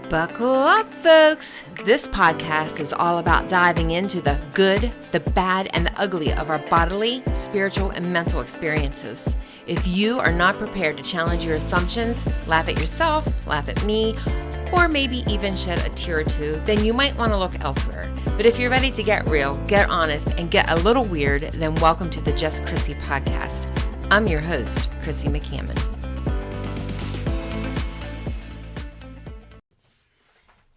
Buckle up, folks. This podcast is all about diving into the good, the bad, and the ugly of our bodily, spiritual, and mental experiences. If you are not prepared to challenge your assumptions, laugh at yourself, laugh at me, or maybe even shed a tear or two, then you might want to look elsewhere. But if you're ready to get real, get honest, and get a little weird, then welcome to the Just Chrissy podcast. I'm your host, Chrissy McCammon.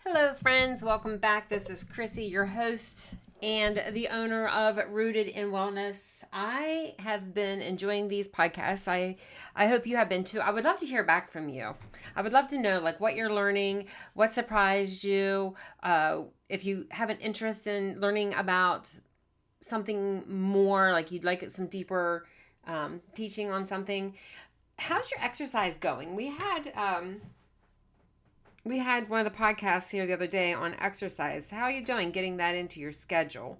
Hello, friends. Welcome back. This is Chrissy, your host and the owner of Rooted in Wellness. I have been enjoying these podcasts. I hope you have been too. I would love to hear back from you. I would love to know what you're learning, what surprised you, if you have an interest in learning about something more, like you'd like some deeper teaching on something. How's your exercise going? We had one of the podcasts here the other day on exercise. How are you doing getting that into your schedule?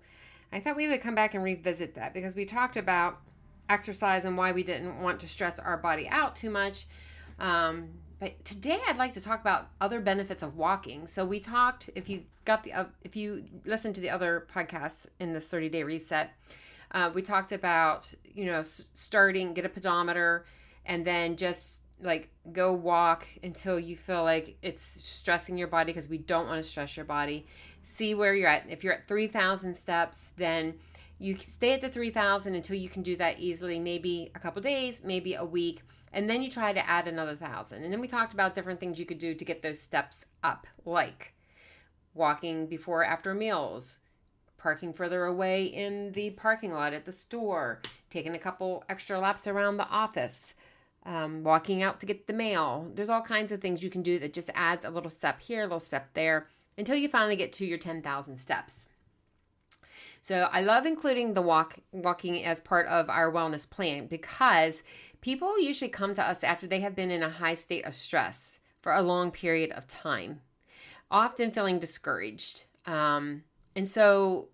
I thought we would come back and revisit that because we talked about exercise and why we didn't want to stress our body out too much. But today I'd like to talk about other benefits of walking. So we talked, if you listened to the other podcasts in this 30-day reset, we talked about, starting, get a pedometer, and then just go walk until you feel like it's stressing your body, because we don't want to stress your body. See where you're at. If you're at 3,000 steps, then you can stay at the 3,000 until you can do that easily, maybe a couple days, maybe a week, and then you try to add another 1,000. And then we talked about different things you could do to get those steps up, like walking before or after meals, parking further away in the parking lot at the store, taking a couple extra laps around the office, walking out to get the mail. There's all kinds of things you can do that just adds a little step here, a little step there, until you finally get to your 10,000 steps. So I love including the walking as part of our wellness plan, because people usually come to us after they have been in a high state of stress for a long period of time, often feeling discouraged. And so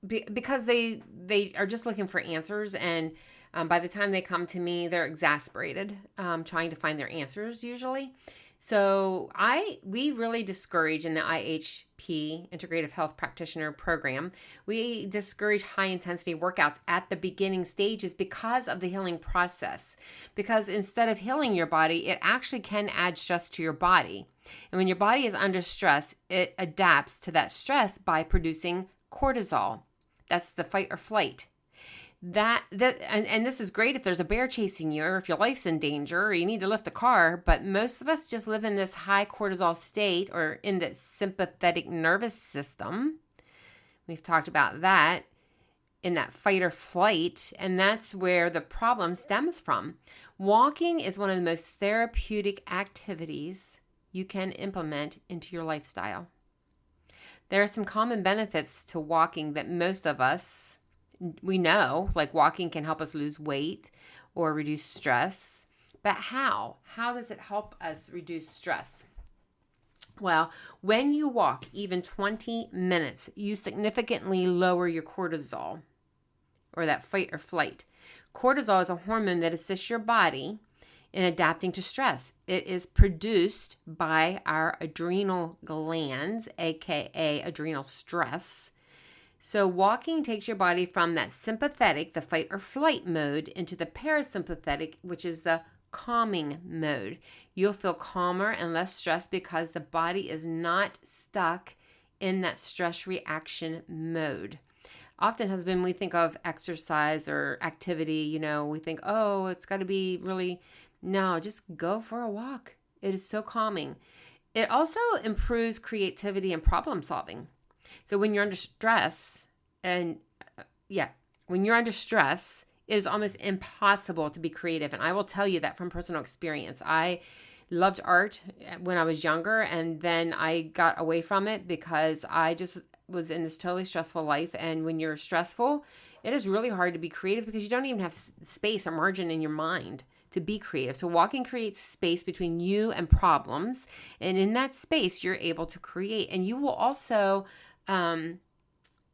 because they are just looking for answers, and by the time they come to me, they're exasperated, trying to find their answers usually. So we really discourage in the IHP, Integrative Health Practitioner Program, we discourage high intensity workouts at the beginning stages because of the healing process. Because instead of healing your body, it actually can add stress to your body. And when your body is under stress, it adapts to that stress by producing cortisol. That's the fight or flight. And this is great if there's a bear chasing you, or if your life's in danger, or you need to lift a car. But most of us just live in this high cortisol state, or in the sympathetic nervous system. We've talked about that, in that fight or flight, and that's where the problem stems from. Walking is one of the most therapeutic activities you can implement into your lifestyle. There are some common benefits to walking that most of us we know, like walking can help us lose weight or reduce stress. But how? How does it help us reduce stress? Well, when you walk even 20 minutes, you significantly lower your cortisol, or that fight or flight. Cortisol is a hormone that assists your body in adapting to stress. It is produced by our adrenal glands, aka adrenal stress. So walking takes your body from that sympathetic, the fight or flight mode, into the parasympathetic, which is the calming mode. You'll feel calmer and less stressed because the body is not stuck in that stress reaction mode. Oftentimes when we think of exercise or activity, we think, oh, it's got to be really, no, just go for a walk. It is so calming. It also improves creativity and problem solving. So when you're under stress, it is almost impossible to be creative. And I will tell you that from personal experience. I loved art when I was younger, and then I got away from it because I just was in this totally stressful life. And when you're stressful, it is really hard to be creative because you don't even have space or margin in your mind to be creative. So walking creates space between you and problems. And in that space, you're able to create. And you will also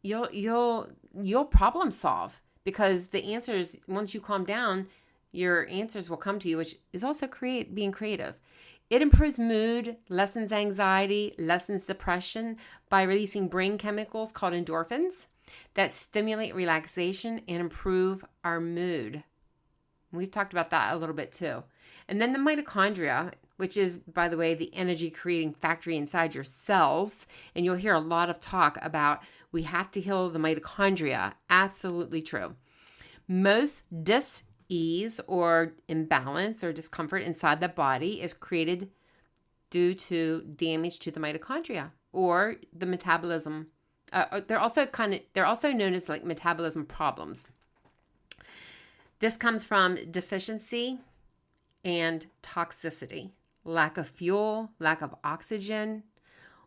you'll problem solve, because the answers, once you calm down, your answers will come to you, which is also being creative. It improves mood, lessens anxiety, lessens depression by releasing brain chemicals called endorphins that stimulate relaxation and improve our mood. We've talked about that a little bit too. And then the mitochondria, which is, by the way, the energy creating factory inside your cells. And you'll hear a lot of talk about we have to heal the mitochondria. Absolutely true. Most dis-ease or imbalance or discomfort inside the body is created due to damage to the mitochondria or the metabolism. They're also known as like metabolism problems. This comes from deficiency and toxicity, lack of fuel, lack of oxygen.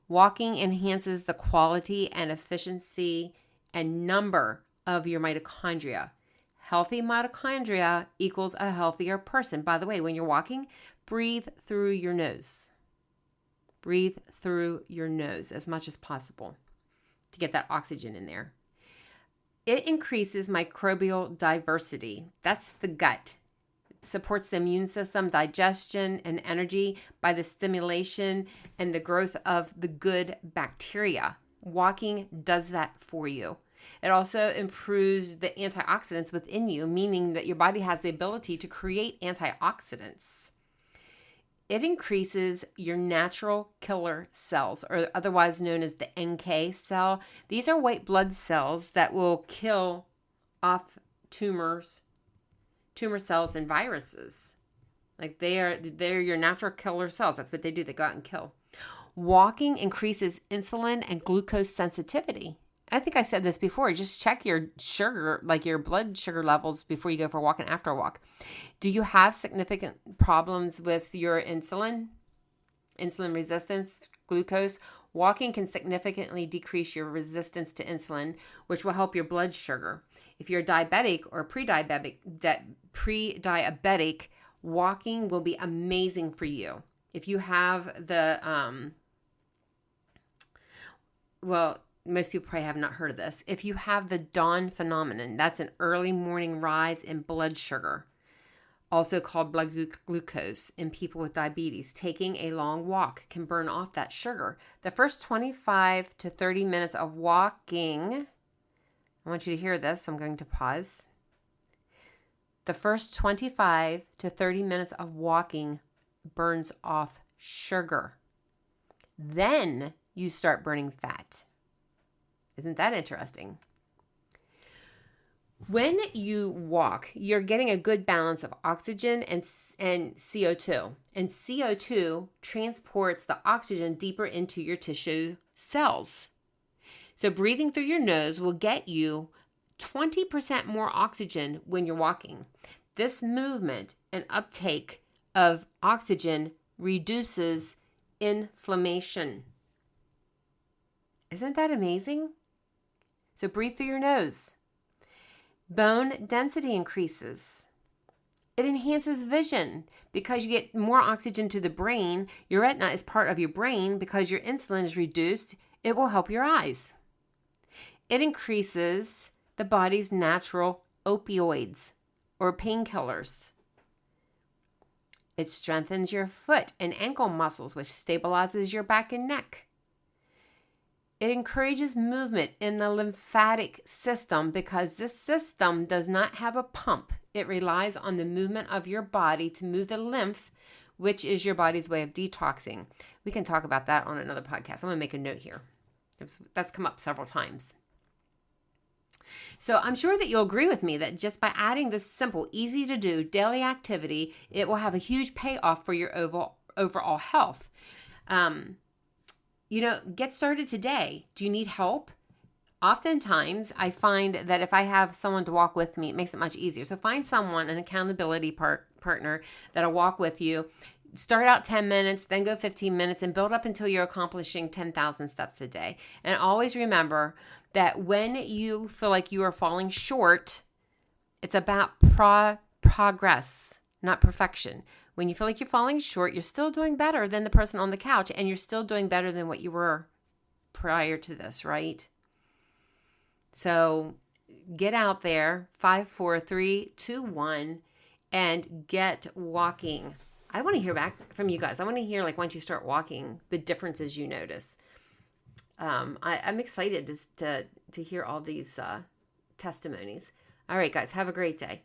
Walking enhances the quality and efficiency and number of your mitochondria. Healthy mitochondria equals a healthier person. By the way, when you're walking, breathe through your nose. Breathe through your nose as much as possible to get that oxygen in there. It increases microbial diversity. That's the gut. It supports the immune system, digestion, and energy by the stimulation and the growth of the good bacteria. Walking does that for you. It also improves the antioxidants within you, meaning that your body has the ability to create antioxidants. It increases your natural killer cells, or otherwise known as the NK cell. These are white blood cells that will kill off tumor cells and viruses. Like they're your natural killer cells. That's what they do. They go out and kill. Walking increases insulin and glucose sensitivity. I think I said this before. Just check your sugar, like your blood sugar levels before you go for a walk and after a walk. Do you have significant problems with your insulin resistance, glucose? Walking can significantly decrease your resistance to insulin, which will help your blood sugar. If you're diabetic or pre-diabetic, walking will be amazing for you. If you have the, most people probably have not heard of this. If you have the dawn phenomenon, that's an early morning rise in blood sugar, also called blood glucose in people with diabetes. Taking a long walk can burn off that sugar. The first 25 to 30 minutes of walking, I want you to hear this. I'm going to pause. The first 25 to 30 minutes of walking burns off sugar. Then you start burning fat. Isn't that interesting? When you walk, you're getting a good balance of oxygen and CO2. And CO2 transports the oxygen deeper into your tissue cells. So breathing through your nose will get you 20% more oxygen when you're walking. This movement and uptake of oxygen reduces inflammation. Isn't that amazing? So breathe through your nose. Bone density increases. It enhances vision because you get more oxygen to the brain. Your retina is part of your brain because your insulin is reduced. It will help your eyes. It increases the body's natural opioids or painkillers. It strengthens your foot and ankle muscles, which stabilizes your back and neck. It encourages movement in the lymphatic system because this system does not have a pump. It relies on the movement of your body to move the lymph, which is your body's way of detoxing. We can talk about that on another podcast. I'm going to make a note here. That's come up several times. So I'm sure that you'll agree with me that just by adding this simple, easy to do daily activity, it will have a huge payoff for your overall health. Get started today. Do you need help? Oftentimes, I find that if I have someone to walk with me, it makes it much easier. So find someone, an accountability partner that'll walk with you. Start out 10 minutes, then go 15 minutes, and build up until you're accomplishing 10,000 steps a day. And always remember that when you feel like you are falling short, it's about progress, not perfection. When you feel like you're falling short, you're still doing better than the person on the couch, and you're still doing better than what you were prior to this, right? So get out there, 5, 4, 3, 2, 1, and get walking. I want to hear back from you guys. I want to hear, like, once you start walking, the differences you notice. I'm excited to hear all these testimonies. All right, guys, have a great day.